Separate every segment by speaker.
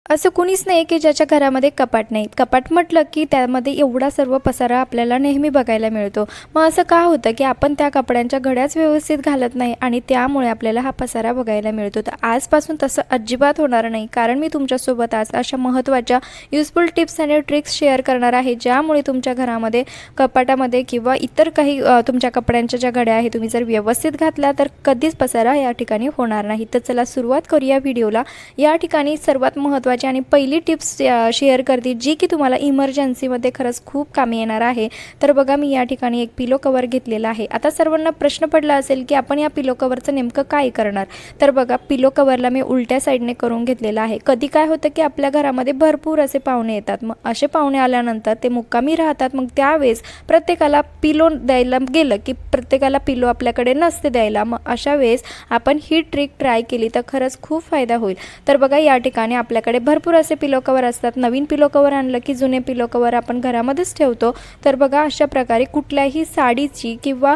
Speaker 1: असं कुणीच नाही की ज्याच्या घरामध्ये कपाट नाही. कपाट म्हटलं की त्यामध्ये एवढा सर्व पसारा आपल्याला नेहमी बघायला मिळतो. मग असं का होतं की आपण त्या कपड्यांच्या घड्याच व्यवस्थित घालत नाही आणि त्यामुळे आपल्याला हा पसारा बघायला मिळतो. तर आजपासून तसं अजिबात होणार नाही, कारण मी तुमच्यासोबत आज अशा महत्त्वाच्या युजफुल टिप्स आणि ट्रिक्स शेअर करणार आहे, ज्यामुळे तुमच्या घरामध्ये कपाटामध्ये किंवा इतर काही तुमच्या कपड्यांच्या ज्या घड्या आहेत तुम्ही जर व्यवस्थित घातल्या तर कधीच पसारा या ठिकाणी होणार नाही. तर चला सुरुवात करूया व्हिडिओला. या ठिकाणी सर्वात महत्त्वाची आणि पहिली टिप्स शेअर करते, जी की तुम्हाला इमर्जन्सीमध्ये खरंच खूप कामी येणार आहे. तर बघा, मी या ठिकाणी एक पिलो कवर घेतलेला आहे. आता सर्वांना प्रश्न पडला असेल की आपण या पिलो कवरचं नेमकं काय करणार. तर बघा, पिलो कवरला मी उलट्या साईडने करून घेतलेला आहे. कधी काय होतं की आपल्या घरामध्ये भरपूर असे पाहुणे येतात. मग असे पाहुणे आल्यानंतर ते मुक्कामी राहतात. मग त्यावेळेस प्रत्येकाला पिलो द्यायला गेलं की प्रत्येकाला पिलो आपल्याकडे नसते द्यायला. मग अशा वेळेस आपण ही ट्रिक ट्राय केली तर खरंच खूप फायदा होईल. तर बघा, या ठिकाणी आपल्याकडे भरपूर असे पिलो कवर असतात. नवीन पिलो कवर आणलं की जुने पिलो कवर आपण घरामध्येच ठेवतो. तर बघा, अशा प्रकारे कुठल्याही साडीची किंवा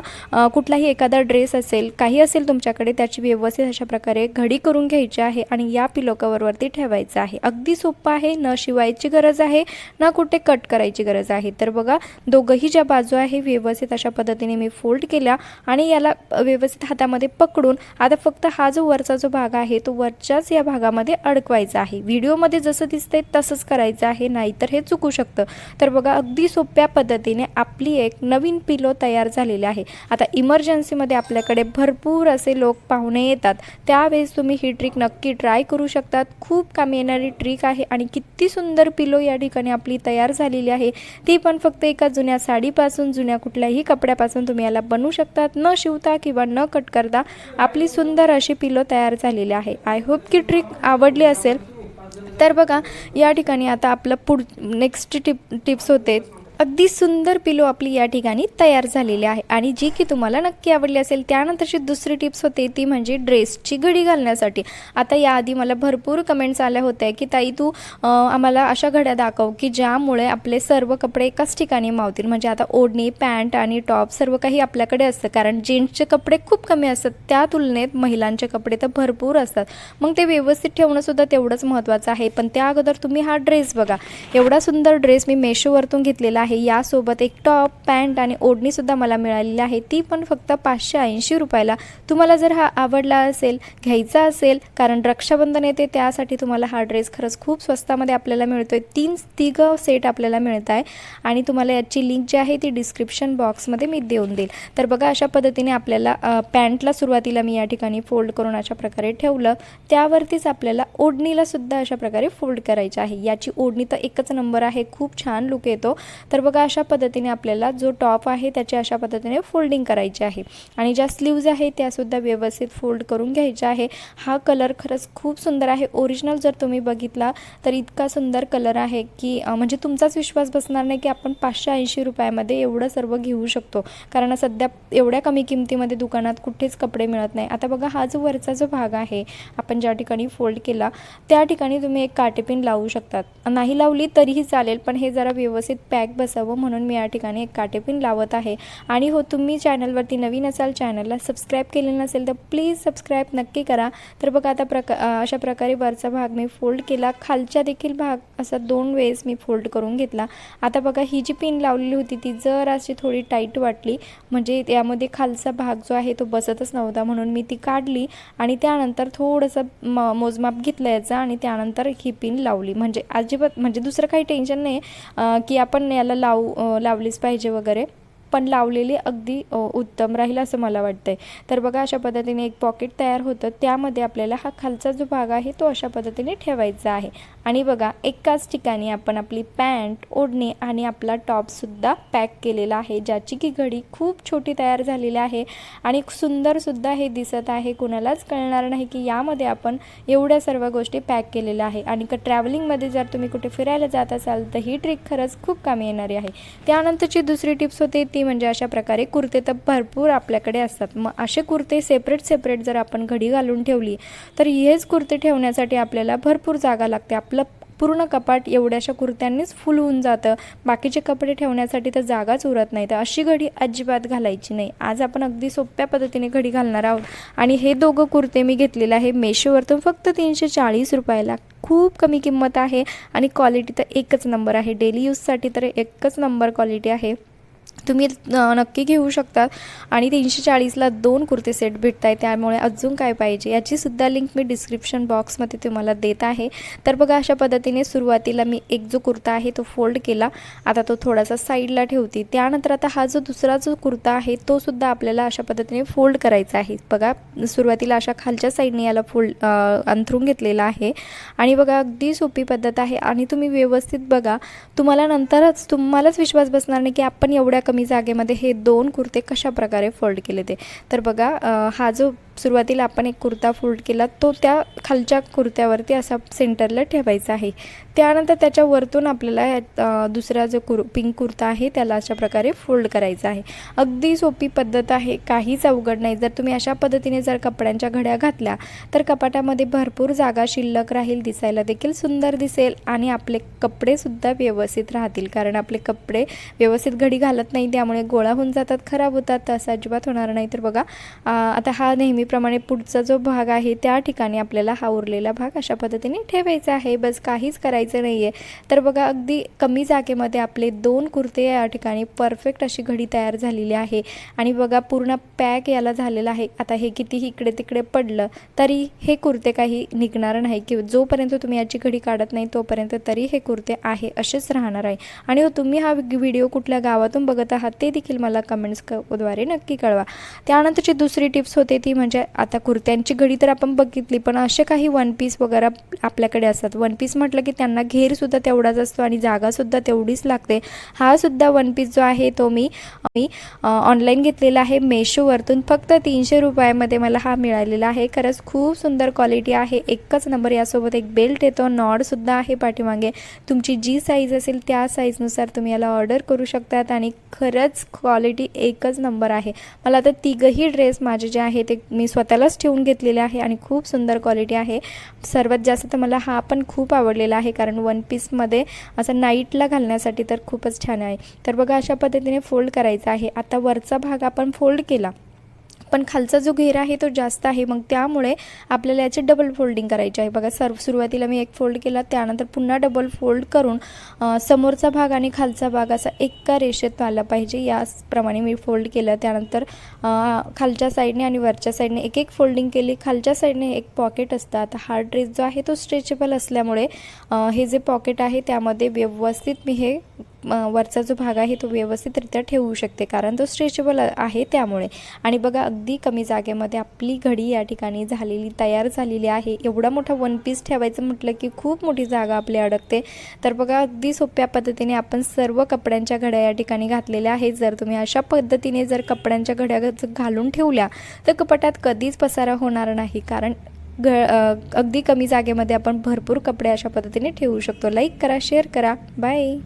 Speaker 1: कुठलाही एखादा ड्रेस असेल, काही असेल तुमच्याकडे, त्याची व्यवस्थित अशा प्रकारे घडी करून घ्यायची आहे आणि या पिलो कवरवरती ठेवायचं आहे. अगदी सोपं आहे, न शिवायची गरज आहे ना कुठे कट करायची गरज आहे. तर बघा, दोघंही ज्या बाजू आहे व्यवस्थित अशा पद्धतीने मी फोल्ड केल्या आणि याला व्यवस्थित हातामध्ये पकडून आता फक्त हा जो वरचा जो भाग आहे तो वरच्याच या भागामध्ये अडकवायचा आहे. व्हिडिओमध्ये जसं दिसतंय तसंच करायचं आहे, नाहीतर हे चुकू शकतं. तर बघा, अगदी सोप्या पद्धतीने आपली एक नवीन पिलो तयार झालेली आहे. आता इमर्जन्सीमध्ये आपल्याकडे भरपूर असे लोक पाहुणे येतात, त्यावेळेस तुम्ही ही ट्रिक नक्की ट्राय करू शकतात. खूप कामी येणारी ट्रिक आहे आणि किती सुंदर पिलो या ठिकाणी आपली तयार झालेली आहे. ती पण फक्त एका जुन्या साडीपासून, जुन्या कुठल्याही कपड्यापासून तुम्ही याला बनवू शकतात. न शिवता किंवा न कट करता आपली सुंदर अशी पिलो तयार झालेली आहे. आय होप की ट्रिक आवडली असेल. तर बघा, या ठिकाणी आता आपलं नेक्स्ट टिप्स होते. अगदी सुंदर पिलो आपली या ठिकाणी तयार झालेली आहे आणि जी की तुम्हाला नक्की आवडली असेल. त्यानंतरची दुसरी टिप्स होते ती म्हणजे ड्रेसची घडी घालण्यासाठी. आता याआधी मला भरपूर कमेंट्स आल्या होत्या की ताई, तू आम्हाला अशा घड्या दाखव की ज्यामुळे आपले सर्व कपडे एकाच ठिकाणी मावतील. म्हणजे आता ओढणी, पॅन्ट आणि टॉप सर्व काही आपल्याकडे असतं, कारण जेंट्सचे कपडे खूप कमी असतात, त्या तुलनेत महिलांचे कपडे तर भरपूर असतात. मग ते व्यवस्थित ठेवणंसुद्धा तेवढंच महत्त्वाचं आहे. पण त्या अगोदर तुम्ही हा ड्रेस बघा. एवढा सुंदर ड्रेस मी मेशोवरतून घेतलेला आहे. यासोबत एक टॉप, पॅन्ट आणि ओढणीसुद्धा मला मिळालेली आहे. ती पण फक्त 580 रुपयाला. तुम्हाला जर हा आवडला असेल, घ्यायचा असेल, कारण रक्षाबंधन येते त्यासाठी तुम्हाला हा ड्रेस खरंच खूप स्वस्तामध्ये आपल्याला मिळतोय. तिघं सेट आपल्याला मिळत आहे आणि तुम्हाला याची लिंक जी आहे ती डिस्क्रिप्शन बॉक्समध्ये मी देऊन देईल. तर बघा, अशा पद्धतीने आपल्याला पॅन्टला सुरुवातीला मी या ठिकाणी फोल्ड करून अशा प्रकारे ठेवलं. त्यावरतीच आपल्याला ओढणीला सुद्धा अशा प्रकारे फोल्ड करायची आहे. याची ओढणी तर एकच नंबर आहे, खूप छान लुक येतो. तर बघा, अशा पद्धतीने आपल्याला जो टॉप आहे त्याची अशा पद्धतीने फोल्डिंग करायची आहे आणि ज्या स्लीव्ज आहे त्यासुद्धा व्यवस्थित फोल्ड करून घ्यायच्या आहे. हा कलर खरंच खूप सुंदर आहे. ओरिजिनल जर तुम्ही बघितला तर इतका सुंदर कलर आहे की म्हणजे तुमचाच विश्वास बसणार नाही की आपण 580 रुपयामध्ये एवढं सर्व घेऊ शकतो, कारण सध्या एवढ्या कमी किमतीमध्ये दुकानात कुठेच कपडे मिळत नाही. आता बघा, हा जो वरचा जो भाग आहे आपण ज्या ठिकाणी फोल्ड केला त्या ठिकाणी तुम्ही एक काटेपिन लावू शकतात. नाही लावली तरीही चालेल, पण हे जरा व्यवस्थित पॅक बसावं म्हणून मी या ठिकाणी एक काटेपिन लावत आहे. आणि हो, तुम्ही चॅनलवरती नवीन असाल, चॅनलला सबस्क्राईब केलेलं नसेल तर प्लीज सबस्क्राईब नक्की करा. तर बघा, आता अशा प्रकारे वरचा भाग मी फोल्ड केला. खालच्या देखील भाग असा 2 वेळेस मी फोल्ड करून घेतला. आता बघा, ही जी पिन लावलेली होती ती जर अशी थोडी टाईट वाटली, म्हणजे त्यामध्ये खालचा भाग जो आहे तो बसतच नव्हता, म्हणून मी ती काढली आणि त्यानंतर थोडंसं मोजमाप घेतलं याचा आणि त्यानंतर ही पिन लावली. म्हणजे अजिबात म्हणजे दुसरं काही टेन्शन नाही की आपण याला लावलीच पाहिजे वगैरे, पण लावलेली अगदी उत्तम राहील असं मला वाटतंय. तर बघा, अशा पद्धतीने एक पॉकेट तयार होतं. त्यामध्ये आपल्याला हा खालचा जो भाग आहे तो अशा पद्धतीने ठेवायचा आहे. आणि बघा, एकाच ठिकाणी आपण आपली पॅन्ट, ओढणी आणि आपला टॉपसुद्धा पॅक केलेला आहे, ज्याची की घडी खूप छोटी तयार झालेली आहे आणि सुंदरसुद्धा हे दिसत आहे. कुणालाच कळणार नाही की यामध्ये आपण एवढ्या सर्व गोष्टी पॅक केलेल्या आहे. आणि ट्रॅव्हलिंगमध्ये जर तुम्ही कुठे फिरायला जात असाल तर ही ट्रिक खरंच खूप कामी येणारी आहे. त्यानंतरची दुसरी टिप्स होते ती म्हणजे अशा प्रकारे कुर्ते तर भरपूर आपल्याकडे असतात. मग असे कुर्ते सेपरेट जर आपण घडी घालून ठेवली तर हेच कुर्ते ठेवण्यासाठी आपल्याला भरपूर जागा लागते. आपलं पूर्ण कपाट एवढ्याशा कुर्त्यांनीच फुल होऊन जातं, बाकीचे कपडे ठेवण्यासाठी तर जागाच उरत नाही. तर अशी घडी अजिबात घालायची नाही. आज आपण अगदी सोप्या पद्धतीने घडी घालणार आहोत. आणि हे दोघं कुर्ते मी घेतलेले आहे मेशोवरतून फक्त 340 रुपयाला. खूप कमी किंमत आहे आणि क्वालिटी तर एकच नंबर आहे. डेली यूजसाठी तर एकच नंबर क्वालिटी आहे. तुम्ही नक्की घेऊ शकता. आणि 340ला 2 कुर्ते सेट भेटत आहे, त्यामुळे अजून काय पाहिजे. याचीसुद्धा लिंक मी डिस्क्रिप्शन बॉक्समध्ये तुम्हाला देत आहे. तर बघा अशा पद्धतीने सुरुवातीला मी एक जो कुर्ता आहे तो फोल्ड केला. आता तो थोडासा साईडला ठेवते. त्यानंतर आता हा जो दुसरा जो कुर्ता आहे तो सुद्धा आपल्याला अशा पद्धतीने फोल्ड करायचा आहे. बघा सुरुवातीला अशा खालच्या साईडने याला फोल्ड अंथरून घेतलेला आहे. आणि बघा अगदी सोपी पद्धत आहे आणि तुम्ही व्यवस्थित बघा, तुम्हाला नंतरच तुम्हालाच विश्वास बसणार नाही की आपण एवढ्या कमी जागेमध्ये हे 2 कुर्ते कशा प्रकारे फोल्ड केले ते. तर बघा हा जो सुरुवातीला आपण एक कुर्ता फोल्ड केला तो त्या खालच्या कुर्त्यावरती असा सेंटरला ठेवायचा आहे. त्यानंतर त्याच्या वरतून आपल्याला दुसरा जो पिंक कुर्ता आहे त्याला अशा प्रकारे फोल्ड करायचा आहे. अगदी सोपी पद्धत आहे, काहीच अवघड नाही. जर तुम्ही अशा पद्धतीने जर कपड्यांच्या घड्या घातल्या तर कपाटामध्ये भरपूर जागा शिल्लक राहील, दिसायला देखील सुंदर दिसेल आणि आपले कपडेसुद्धा व्यवस्थित राहतील. कारण आपले कपडे व्यवस्थित घडी घालत नाही त्यामुळे गोळा होऊन जातात, खराब होतात. तर असं अजिबात होणार नाही. तर बघा आता हा नेहमीप्रमाणे पुढचा जो भाग आहे त्या ठिकाणी आपल्याला हा उरलेला भाग अशा पद्धतीने ठेवायचा आहे. बस काहीच करायचं नाही आहे. तर बघा अगदी कमी जागेमध्ये आपले 2 कुर्ते या ठिकाणी परफेक्ट अशी घडी तयार झालेली आहे. आणि बघा पूर्ण पॅक याला झालेला आहे. आता हे कितीही इकडे तिकडे पडलं तरी हे कुर्ते काही निघणार नाही, की जोपर्यंत तुम्ही याची घडी काढत नाही तोपर्यंत तरी हे कुर्ते आहे असेच राहणार आहे. आणि तुम्ही हा व्हिडिओ कुठल्या गावातून बघत आहात ते देखील मला कमेंट्सद्वारे नक्की कळवा. त्यानंतरची दुसरी टिप्स होते ती म्हणजे आता कुर्त्यांची घडी तर आपण बघितली, पण असे काही वन पीस वगैरे आपल्याकडे असतात. वन पीस म्हटलं की त्यांना घेरसुद्धा तेवढाच असतो आणि जागासुद्धा तेवढीच लागते. हा सुद्धा वन पीस जो आहे तो मी ऑनलाईन घेतलेला आहे मेशोवरतून. फक्त 300 रुपयामध्ये मला हा मिळालेला आहे. खरंच खूप सुंदर क्वालिटी आहे, एकच नंबर. यासोबत एक बेल्ट येतो, नॉडसुद्धा आहे पाठीमागे. तुमची जी साईज असेल त्या साईजनुसार तुम्ही याला ऑर्डर करू शकतात आणि खरंच क्वालिटी एकच नंबर आहे. मला आता तिघही ड्रेस माझे जे आहे ते मी स्वतःलाच ठेवून घेतलेले आहे आणि खूप सुंदर क्वालिटी आहे. सर्वात जास्त तर मला हा पण खूप आवडलेला आहे, कारण वन पीसमध्ये असं नाईटला घालण्यासाठी तर खूपच छान आहे. तर बघा अशा पद्धतीने फोल्ड करायचा आहे. आता वरचा भाग आपण फोल्ड केला, पण खालचा जो घेर आहे तो जास्त आहे, मग त्यामुळे आपल्याला याची डबल फोल्डिंग करायची आहे. बघा सुरुवातीला मी एक फोल्ड केला, त्यानंतर पुन्हा डबल फोल्ड करून समोरचा भाग आणि खालचा भाग असा एका रेषेत आला पाहिजे याप्रमाणे मी फोल्ड केलं. त्यानंतर खालच्या साईडने आणि वरच्या साईडने एक एक फोल्डिंग केली. खालच्या साईडने एक पॉकेट असतं. आता हा ड्रेस जो आहे तो स्ट्रेचेबल असल्यामुळे हे जे पॉकेट आहे त्यामध्ये व्यवस्थित मी हे वरचा जो भाग आहे तो व्यवस्थितरित्या ठेवू शकते, कारण तो स्ट्रेचेबल आहे त्यामुळे. आणि बघा अगदी कमी जागेमध्ये आपली घडी या ठिकाणी तयार झालेली आहे. एवढा मोठा वन पीस ठेवायचं म्हटलं की खूप मोठी जागा आपली अडकते. तर बघा अगदी सोप्या पद्धतीने आपण सर्व कपड्यांच्या घड्या या ठिकाणी घातलेल्या आहेत. जर तुम्ही अशा पद्धतीने जर कपड्यांच्या घड्या घालून ठेवल्या तर कपाटात कधीच पसारा होणार नाही, कारण अगदी कमी जागेमध्ये आपण भरपूर कपडे अशा पद्धतीने ठेवू शकतो. लाईक करा, शेअर करा. बाय.